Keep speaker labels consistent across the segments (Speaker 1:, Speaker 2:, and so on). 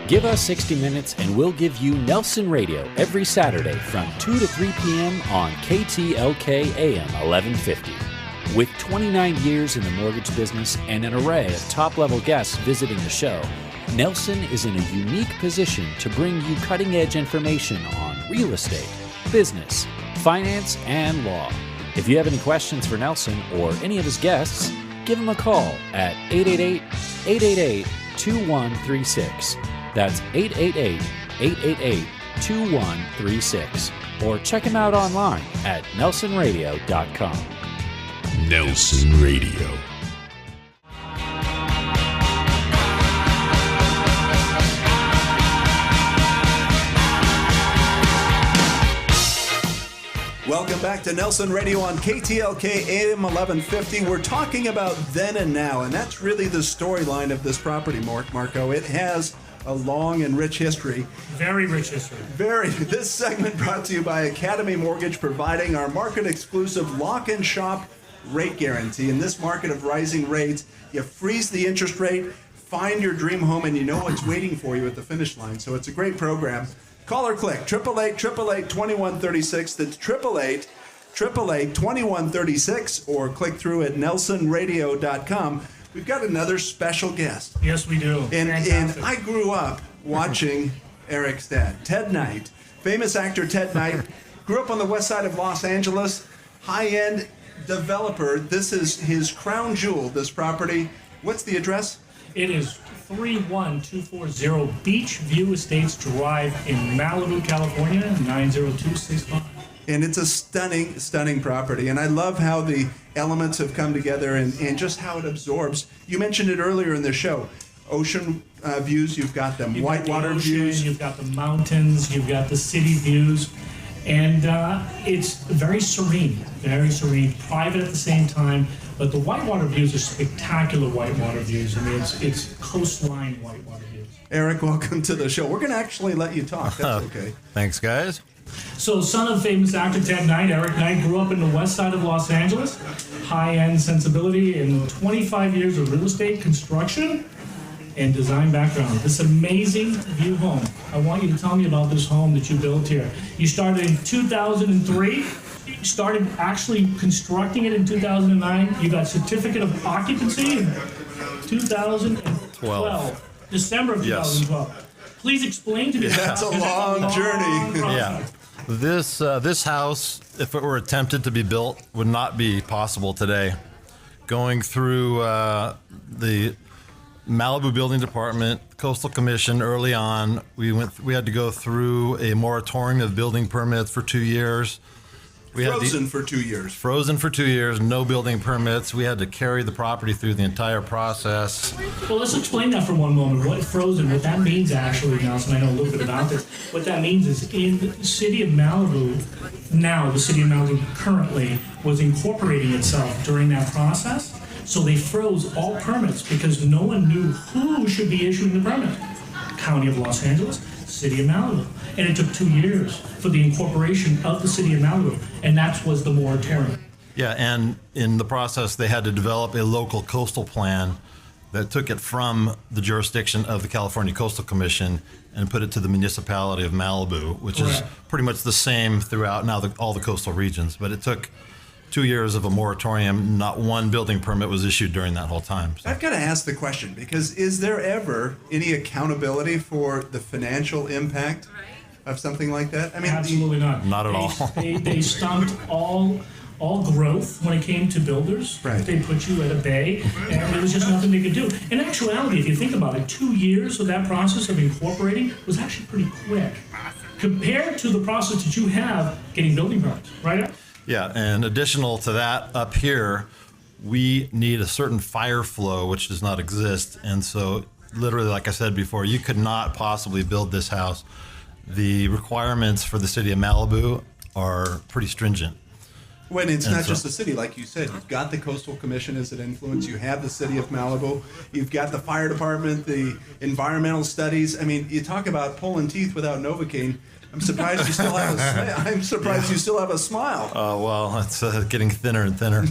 Speaker 1: Give us 60 minutes and we'll give you Nelson Radio every Saturday from 2 to 3 p.m. on KTLK AM 1150. With 29 years in the mortgage business and an array of top-level guests visiting the show, Nelson is in a unique position to bring you cutting-edge information on real estate, business, finance, and law. If you have any questions for Nelson or any of his guests, give him a call at 888-888-2136. That's 888-888-2136. Or check him out online at nelsonradio.com.
Speaker 2: Nelson Radio.
Speaker 3: Welcome back to Nelson Radio on KTLK AM 1150. We're talking about then and now, and that's really the storyline of this property, Marco. It has a long and rich history.
Speaker 4: Very rich history.
Speaker 3: This segment brought to you by Academy Mortgage, providing our market-exclusive lock and shop rate guarantee. In this market of rising rates, you freeze the interest rate, find your dream home, and you know what's waiting for you at the finish line. So it's a great program. Call or click 888-888-2136. That's 888-888-2136, or click through at nelsonradio.com. We've got another special guest.
Speaker 4: Yes, we do.
Speaker 3: And I grew up watching Eric's dad, Ted Knight. Famous actor Ted Knight. Grew up on the west side of Los Angeles. High-end developer. This is his crown jewel, this property. What's the address?
Speaker 4: It is 31240 Beach View Estates Drive in Malibu, California, 90265.
Speaker 3: And it's a stunning, stunning property. And I love how the elements have come together and just how it absorbs. You mentioned it earlier in the show. Ocean views, you've got them. Whitewater views.
Speaker 4: You've got the mountains, you've got the city views. And it's very serene, private at the same time. But the whitewater views are spectacular whitewater views. I mean, it's coastline whitewater views.
Speaker 3: Eric, welcome to the show. We're going to actually let you talk. That's okay.
Speaker 5: Thanks, guys.
Speaker 4: So, son of famous actor Ted Knight, Eric Knight grew up in the west side of Los Angeles. High-end sensibility and 25 years of real estate construction and design background. This amazing view home. I want you to tell me about this home that you built here. You started in 2003. You started actually constructing it in 2009. You got certificate of occupancy in 2012. December of 2012. Yes. Please explain to me.
Speaker 3: That's a long journey.
Speaker 5: Yeah. This house, if it were attempted to be built, would not be possible today. Going through the Malibu Building Department, Coastal Commission early on, we had to go through a moratorium of building permits for 2 years.
Speaker 3: Frozen for 2 years, no building permits. We had to carry the property through the entire process.
Speaker 4: Well, let's explain that for one moment. What that means actually, Nelson, I know a little bit about this. What that means is in the city of Malibu, now the city of Malibu currently was incorporating itself during that process. So they froze all permits because no one knew who should be issuing the permit. County of Los Angeles, City of Malibu. And it took 2 years for the incorporation of the City of Malibu, and that was the moratorium.
Speaker 5: Yeah, and in the process, they had to develop a local coastal plan that took it from the jurisdiction of the California Coastal Commission and put it to the municipality of Malibu, which is pretty much the same throughout now all the coastal regions. But it took 2 years of a moratorium. Not one building permit was issued during that whole time. So.
Speaker 3: I've got to ask the question, because is there ever any accountability for the financial impact of something like that? I mean,
Speaker 4: absolutely not.
Speaker 5: Not at all.
Speaker 4: They stumped all growth when it came to builders.
Speaker 3: Right.
Speaker 4: They put you at a bay, and there was just nothing they could do. In actuality, if you think about it, 2 years of that process of incorporating was actually pretty quick compared to the process that you have getting building permits, right?
Speaker 5: Yeah, and additional to that, up here, we need a certain fire flow, which does not exist. And so, literally, like I said before, you could not possibly build this house. The requirements for the city of Malibu are pretty stringent.
Speaker 3: When it's
Speaker 5: And
Speaker 3: not
Speaker 5: so-
Speaker 3: just the city, like you said, you've got the Coastal Commission as an influence. You have the city of Malibu. You've got the fire department, the environmental studies. I mean, you talk about pulling teeth without Novocaine. I'm surprised you still have a smile. I'm surprised you still have a smile.
Speaker 5: Well, it's getting thinner and thinner.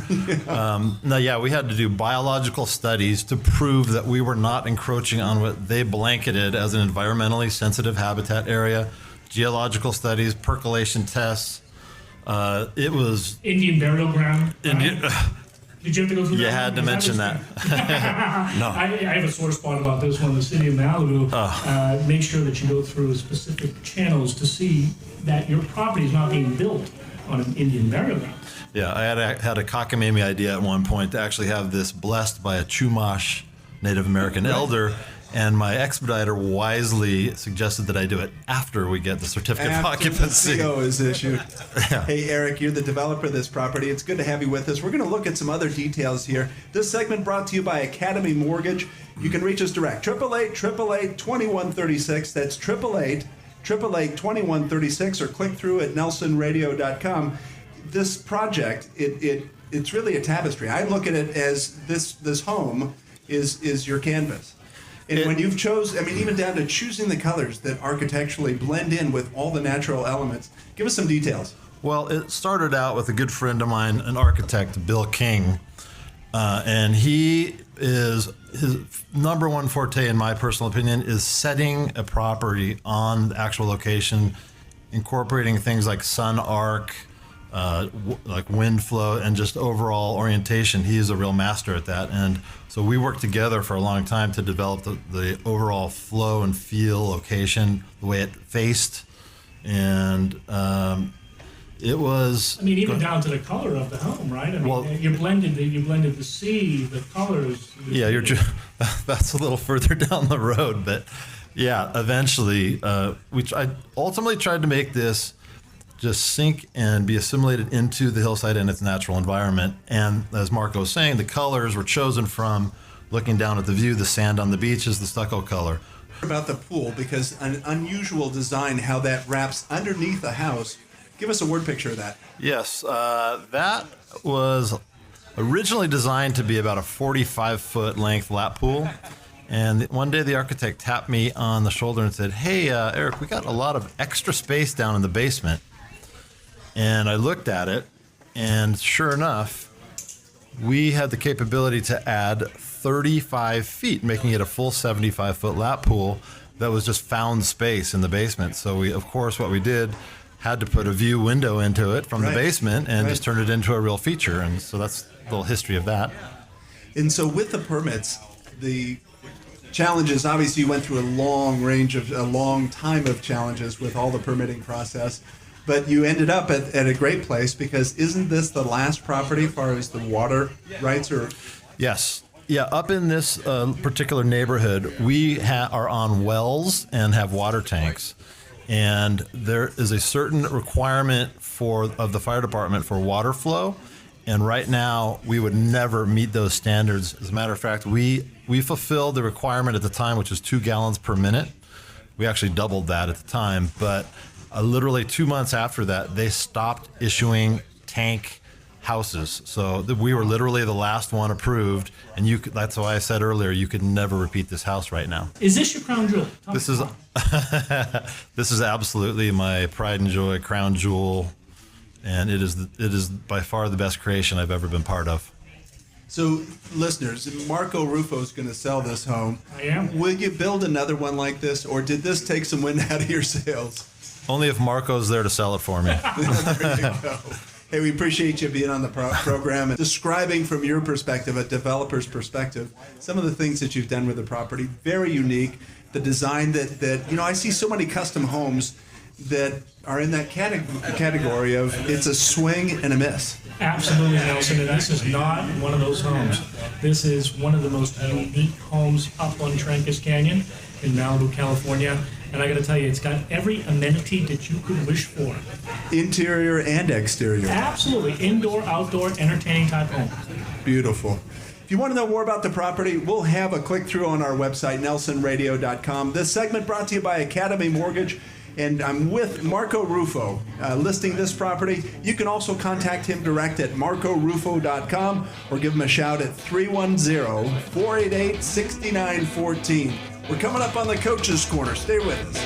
Speaker 5: We had to do biological studies to prove that we were not encroaching on what they blanketed as an environmentally sensitive habitat area. Geological studies, percolation tests. It was
Speaker 4: Indian burial ground.
Speaker 5: Indian.
Speaker 4: Did you have to go through that?
Speaker 5: You had to mention that. No.
Speaker 4: I have a sore spot about this one. The city of Malibu make sure that you go through specific channels to see that your property is not being built on an Indian burial ground.
Speaker 5: Yeah, I had a cockamamie idea at one point to actually have this blessed by a Chumash Native American elder, and my expediter wisely suggested that I do it after we get the certificate of
Speaker 3: After
Speaker 5: occupancy.
Speaker 3: the CO is issued.
Speaker 5: Yeah.
Speaker 3: Hey, Eric, you're the developer of this property. It's good to have you with us. We're going to look at some other details here. This segment brought to you by Academy Mortgage. You can reach us direct. 888-888-2136. That's 888-888-2136, or click through at nelsonradio.com. This project, it's really a tapestry. I look at it as this home is your canvas. And when you've even down to choosing the colors that architecturally blend in with all the natural elements, give us some details.
Speaker 5: Well, it started out with a good friend of mine, an architect, Bill King, and his number one forte, in my personal opinion, is setting a property on the actual location, incorporating things like sun arc, like wind flow, and just overall orientation. He is a real master at that, and so we worked together for a long time to develop the overall flow and feel, location, the way it faced, and it was.
Speaker 4: I mean, even down to the color of the home, right? I mean, you blended the sea, the colors.
Speaker 5: Yeah, that's a little further down the road, but yeah, eventually, I ultimately tried to make this just sink and be assimilated into the hillside and its natural environment. And as Marco was saying, the colors were chosen from looking down at the view. The sand on the beach is the stucco color.
Speaker 3: About the pool, because an unusual design, how that wraps underneath the house. Give us a word picture of that.
Speaker 5: Yes, that was originally designed to be about a 45-foot length lap pool. And one day the architect tapped me on the shoulder and said, "Hey, Eric, we got a lot of extra space down in the basement." And I looked at it, and sure enough, we had the capability to add 35 feet, making it a full 75-foot lap pool that was just found space in the basement. So what we did, had to put a view window into it from the basement and just turned it into a real feature. And so that's a little history of that.
Speaker 3: And so with the permits, the challenges, obviously you went through a long time of challenges with all the permitting process. But you ended up at a great place, because isn't this the last property as far as the water rights are?
Speaker 5: Yes. Yeah, up in this particular neighborhood, we are on wells and have water tanks. And there is a certain requirement of the fire department for water flow. And right now, we would never meet those standards. As a matter of fact, we fulfilled the requirement at the time, which was 2 gallons per minute. We actually doubled that at the time, but literally 2 months after that, they stopped issuing tank houses. So we were literally the last one approved, and that's why I said earlier, you could never repeat this house right now.
Speaker 4: Is this your crown jewel?
Speaker 5: This is absolutely my pride and joy, crown jewel, and it is by far the best creation I've ever been part of.
Speaker 3: So, listeners, Marco Rufo is going to sell this home.
Speaker 4: I am.
Speaker 3: Will you build another one like this, or did this take some wind out of your sails?
Speaker 5: Only if Marco's there to sell it for me.
Speaker 3: There you go. Hey, we appreciate you being on the program and describing from your perspective, a developer's perspective, some of the things that you've done with the property. Very unique. The design that I see so many custom homes that are in that category of it's a swing and a miss.
Speaker 4: Absolutely, Nelson, and this is not one of those homes. This is one of the most unique homes up on Trancas Canyon in Malibu, California. And I got to tell you, it's got every amenity that you could wish for.
Speaker 3: Interior and exterior.
Speaker 4: Absolutely. Indoor, outdoor, entertaining type home.
Speaker 3: Beautiful. If you want to know more about the property, we'll have a click-through on our website, nelsonradio.com. This segment brought to you by Academy Mortgage. And I'm with Marco Rufo listing this property. You can also contact him direct at marcorufo.com or give him a shout at 310-488-6914. We're coming up on the Coach's Corner. Stay with us.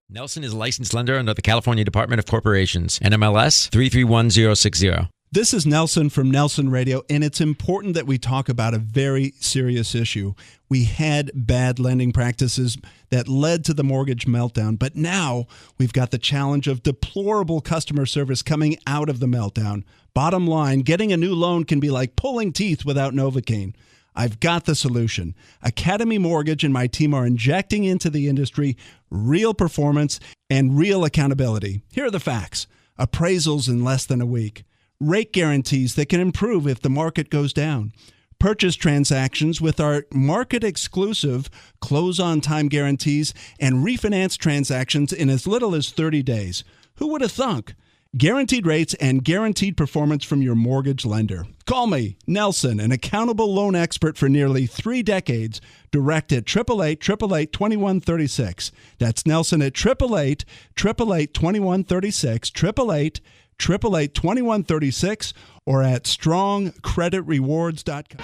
Speaker 6: Nelson is a licensed lender under the California Department of Corporations, NMLS 331060.
Speaker 7: This is Nelson from Nelson Radio, and it's important that we talk about a very serious issue. We had bad lending practices that led to the mortgage meltdown, but now we've got the challenge of deplorable customer service coming out of the meltdown. Bottom line, getting a new loan can be like pulling teeth without Novocaine. I've got the solution. Academy Mortgage and my team are injecting into the industry real performance and real accountability. Here are the facts. Appraisals in less than a week. Rate guarantees that can improve if the market goes down. Purchase transactions with our market-exclusive close-on-time guarantees and refinance transactions in as little as 30 days. Who would have thunk? Guaranteed rates and guaranteed performance from your mortgage lender. Call me, Nelson, an accountable loan expert for nearly 3 decades, direct at 888-888-2136. That's Nelson at 888-888-2136, 888-888-2136, or at strongcreditrewards.com.